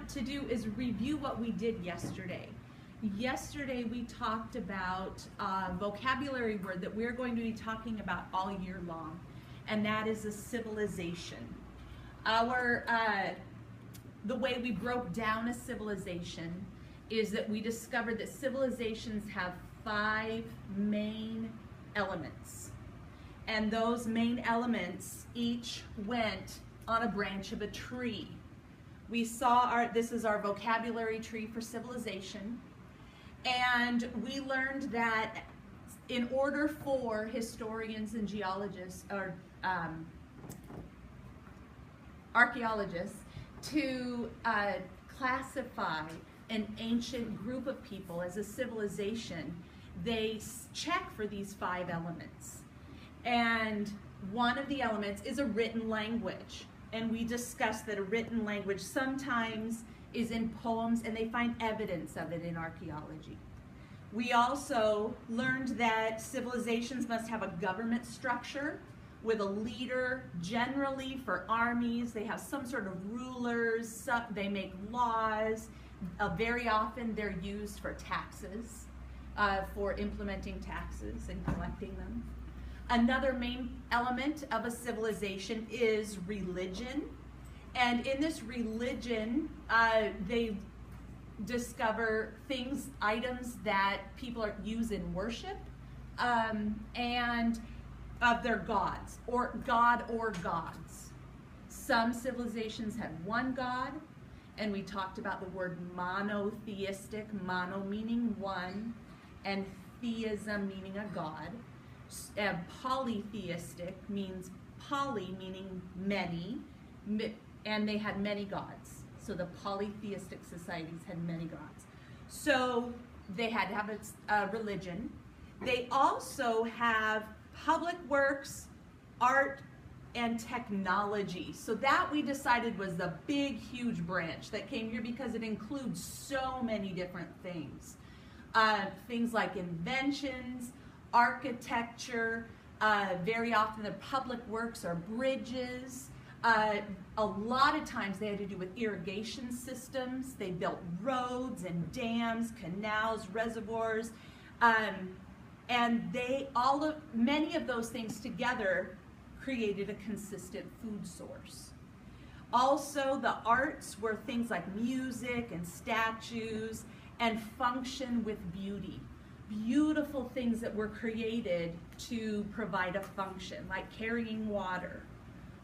want to do is review what we did yesterday. Yesterday we talked about a vocabulary word that we're going to be talking about all year long, and that is a civilization. The way we broke down a civilization is that we discovered that civilizations have 5 main elements. And those main elements each went on a branch of a tree. We saw this is our vocabulary tree for civilization. And we learned that in order for historians and geologists or archaeologists to classify an ancient group of people as a civilization, they check for these 5 elements. And one of the elements is a written language. And we discussed that a written language sometimes is in poems, and they find evidence of it in archaeology. We also learned that civilizations must have a government structure with a leader, generally for armies. They have some sort of rulers, they make laws. Very often they're used for taxes, for implementing taxes and collecting them. Another main element of a civilization is religion. And in this religion, they discover items that people use in worship, and of their gods, or gods. Some civilizations had one god, and we talked about the word monotheistic, mono meaning one, and theism meaning a god. And polytheistic means poly meaning many, and they had many gods. So the polytheistic societies had many gods. So they had to have a religion. They also have public works, art, and technology. So that we decided was the big, huge branch that came here because it includes so many different things. Things like inventions, architecture, very often the public works are bridges. A lot of times they had to do with irrigation systems. They built roads and dams, canals, reservoirs, and many of those things together created a consistent food source. Also, the arts were things like music and statues, and function with beauty. Beautiful things that were created to provide a function, like carrying water.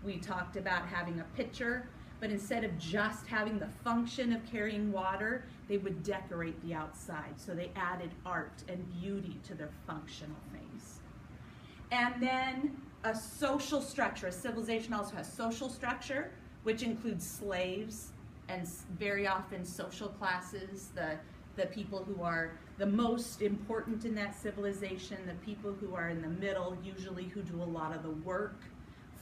We talked about having a pitcher, but instead of just having the function of carrying water, they would decorate the outside. So they added art and beauty to their functional things. And then a social structure. A civilization also has social structure, which includes slaves and very often social classes, the people who are the most important in that civilization, the people who are in the middle, usually who do a lot of the work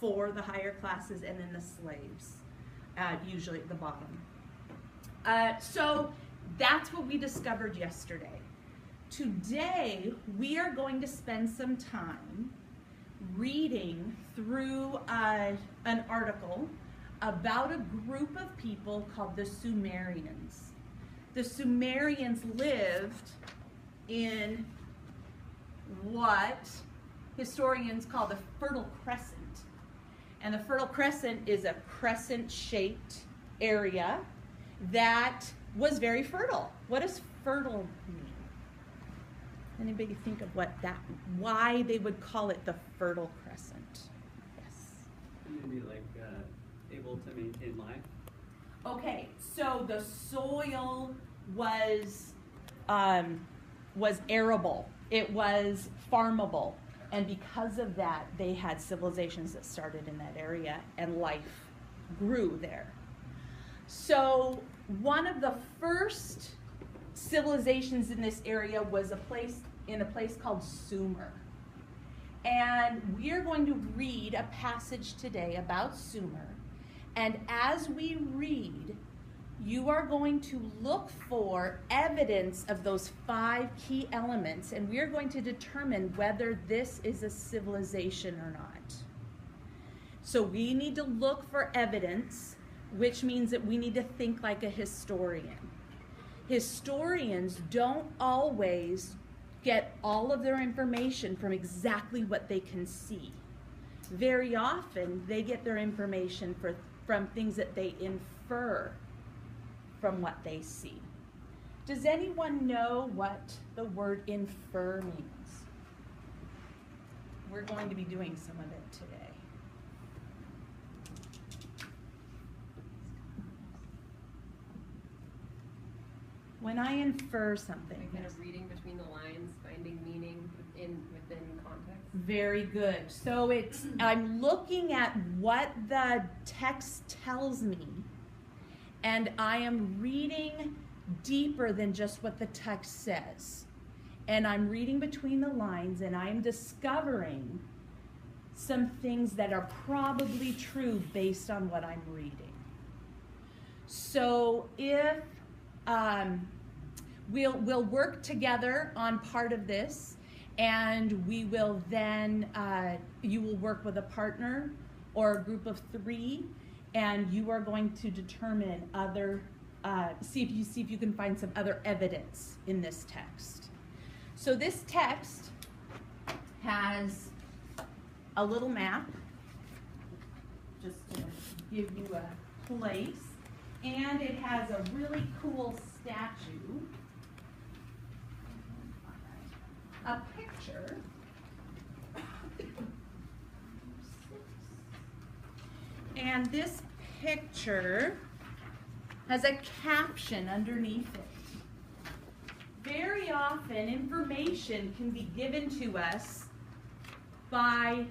for the higher classes, and then the slaves, usually at the bottom. So that's what we discovered yesterday. Today, we are going to spend some time reading through an article about a group of people called the Sumerians. The Sumerians lived in what historians call the Fertile Crescent. And the Fertile Crescent is a crescent-shaped area that was very fertile. What does fertile mean? Anybody think of why they would call it the Fertile Crescent? Yes. Maybe like able to maintain life. Okay, so the soil was arable. It was farmable. And because of that, they had civilizations that started in that area, and life grew there. So one of the first civilizations in this area was a place called Sumer. And we're going to read a passage today about Sumer. And as we read, you are going to look for evidence of those 5 key elements, and we're going to determine whether this is a civilization or not. So we need to look for evidence. which means that we need to think like a historian. Historians don't always get all of their information from exactly what they can see. Very often, they get their information from things that they infer from what they see. Does anyone know what the word infer means? We're going to be doing some of it today. When I infer something. Like kind of reading between the lines, finding meaning within context. Very good. So I'm looking at what the text tells me, and I am reading deeper than just what the text says. And I'm reading between the lines, and I am discovering some things that are probably true based on what I'm reading. So if we'll work together on part of this, and we will then, you will work with a partner or a group of 3, and you are going to determine other, see if you can find some other evidence in this text. So this text has a little map, just to give you a place, and it has a really cool statue, a picture, and this picture has a caption underneath it. Very often, information can be given to us by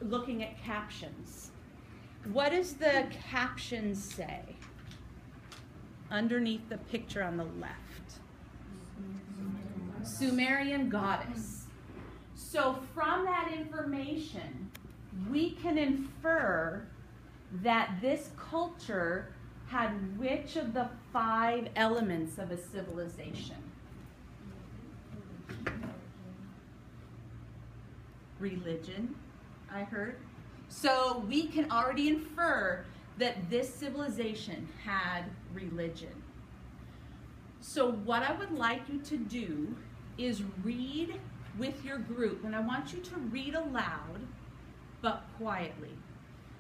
looking at captions. What does the caption say underneath the picture on the left? Sumerian goddess. So from that information, we can infer that this culture had which of the 5 elements of a civilization? Religion, I heard. So we can already infer that this civilization had religion. So what I would like you to do is read with your group, and I want you to read aloud, but quietly.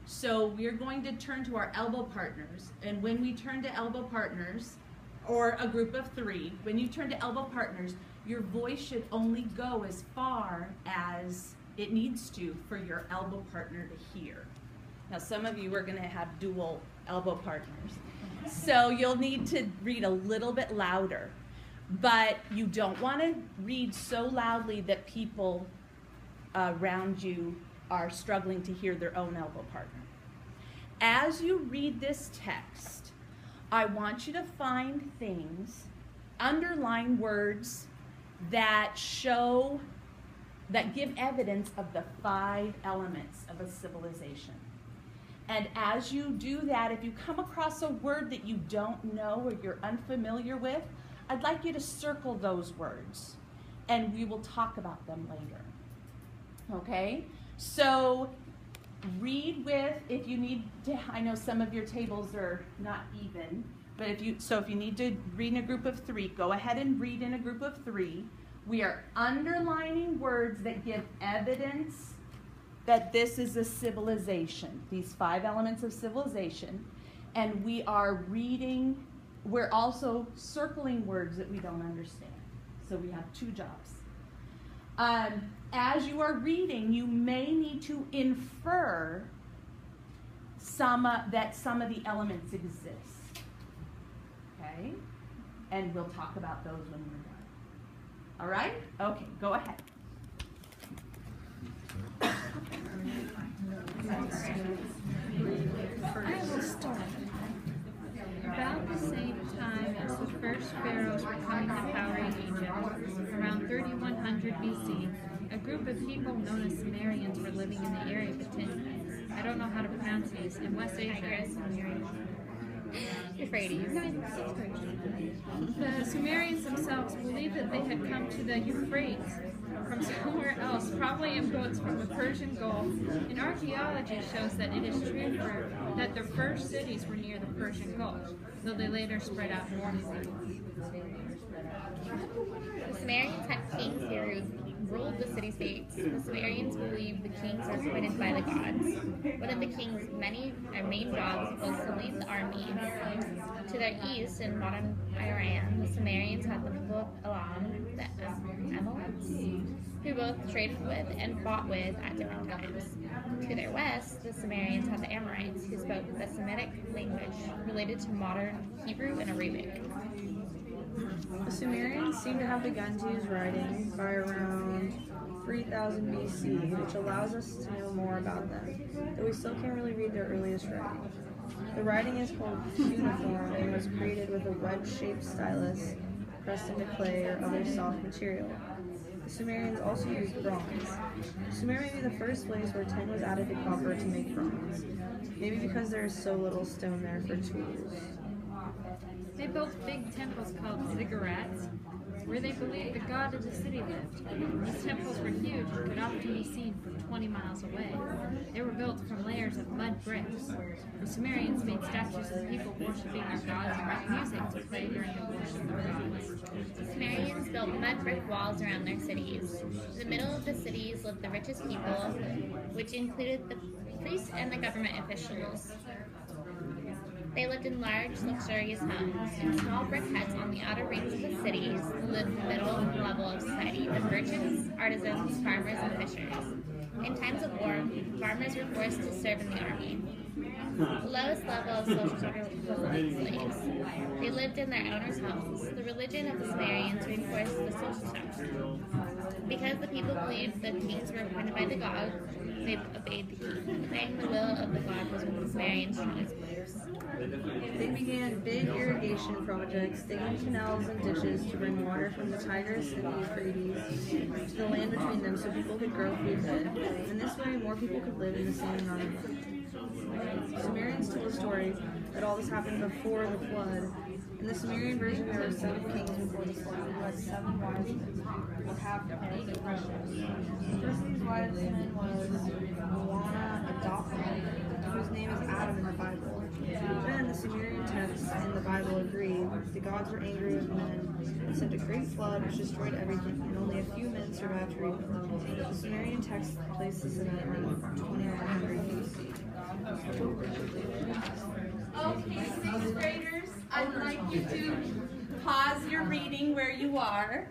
So we're going to turn to our elbow partners, and when we turn to elbow partners, or a group of 3, when you turn to elbow partners, your voice should only go as far as it needs to for your elbow partner to hear. Now some of you are going to have dual elbow partners, so you'll need to read a little bit louder, but you don't want to read so loudly that people around you are struggling to hear their own elbow partner. As you read this text, I want you to find things, underline words that show, that give evidence of the 5 elements of a civilization. And as you do that, if you come across a word that you don't know or you're unfamiliar with, I'd like you to circle those words, and we will talk about them later. Okay? So read with, if you need to, I know some of your tables are not even, but if you need to read in a group of 3, go ahead and read in a group of 3. We are underlining words that give evidence that this is a civilization, these 5 elements of civilization, and we are reading, we're also circling words that we don't understand. So we have 2 jobs. As you are reading, you may need to infer that some of the elements exist. Okay? And we'll talk about those when we're done. All right? Okay, go ahead. I will start. About the same time as the first pharaohs were coming to power in Egypt, around 3100 BC, a group of people known as Sumerians were living in the area of Bithynia. I don't know how to pronounce these, in West Asia. Euphrates. Sixth grade. The Sumerians themselves believed that they had come to the Euphrates from somewhere else, probably in boats from the Persian Gulf, and archaeology shows that it is true that their first cities were near the Persian Gulf, though they later spread out northward. The Sumerians had kings who ruled the city-states. The Sumerians believed the kings were appointed by the gods. One of the king's main jobs was to lead the army. To their east, in modern Iran, the Sumerians had the people of Elam, the Amalekites, who both traded with and fought with at different times. To their west, the Sumerians had the Amorites, who spoke the Semitic language related to modern Hebrew and Arabic. The Sumerians seem to have begun to use writing by around 3000 BC, which allows us to know more about them, though we still can't really read their earliest writing. The writing is called cuneiform and was created with a wedge-shaped stylus pressed into clay or other soft material. The Sumerians also used bronze. Sumer may be the first place where tin was added to copper to make bronze, maybe because there is so little stone there for tools. They built big temples called ziggurats, where they believed the god of the city lived. These temples were huge and could often be seen from 20 miles away. They were built from layers of mud bricks. The Sumerians made statues of people worshipping their gods and wrote music to play during the worship of their gods. The Sumerians built mud brick walls around their cities. In the middle of the cities lived the richest people, which included the priests and the government officials. They lived in large, luxurious homes. In small brick huts on the outer rings of the cities lived the middle level of society, the merchants, artisans, farmers, and fishers. In times of war, farmers were forced to serve in the army. The lowest level of social structure was like slaves. They lived in their owner's homes. The religion of the Sumerians reinforced the social structure. Because the people believed the kings were appointed by the god, they obeyed the king. Obeying the will of the god was one of the Sumerians' strongest beliefs. They began big irrigation projects, digging canals and ditches to bring water from the Tigris and the Euphrates to the land between them so people could grow food there. And this way, more people could live in the same environment. Sumerians tell a story that all this happened before the flood. In the Sumerian version, there were 7 kings before the flood who had 7 wise men who have 8 apprentices. The first of these wise men was Moana Adapa, whose name is Adam in the Bible. Then the Sumerian texts in the Bible agree the gods were angry with men and sent a great flood which destroyed everything, and only a few men survived to rebuild. The Sumerian text places this event around 2100 BC. Okay, 6th graders, I'd like you to pause your reading where you are.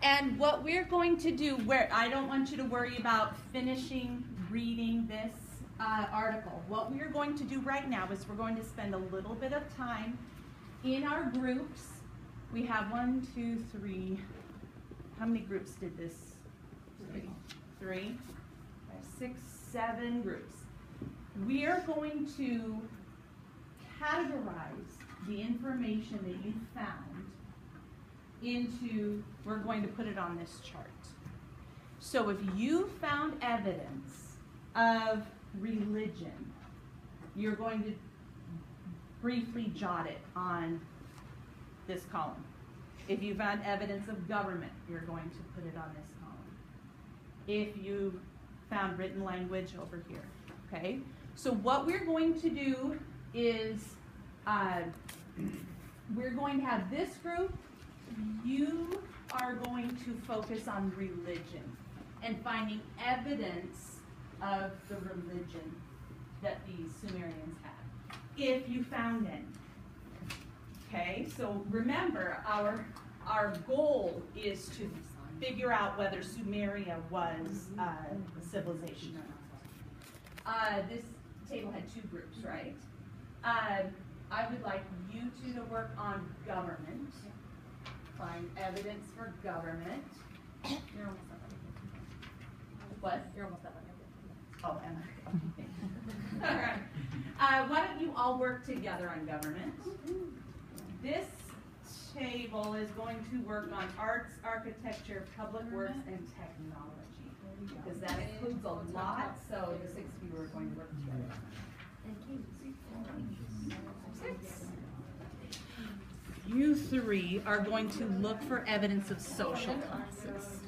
And what we're going to do, I don't want you to worry about finishing reading this article. What we're going to do right now is we're going to spend a little bit of time in our groups. We have 1, 2, 3. How many groups did this? 3. 5, 6, 7 groups. We are going to categorize the information that you found into, we're going to put it on this chart. So if you found evidence of religion, you're going to briefly jot it on this column. If you found evidence of government, you're going to put it on this column. If you found written language, over here, okay? So what we're going to do is we're going to have this group. You are going to focus on religion and finding evidence of the religion that these Sumerians had, if you found any. Okay, so remember, our goal is to figure out whether Sumeria was a civilization or not. This table had 2 groups, right? I would like you two to work on government. Find evidence for government. You're almost done. What? You're almost done. Oh, Emma. All right. Why don't you all work together on government? This table is going to work on arts, architecture, public works, and technology. Because that includes a lot, so the 6 of you are going to work together. 6. You three are going to look for evidence of social classes.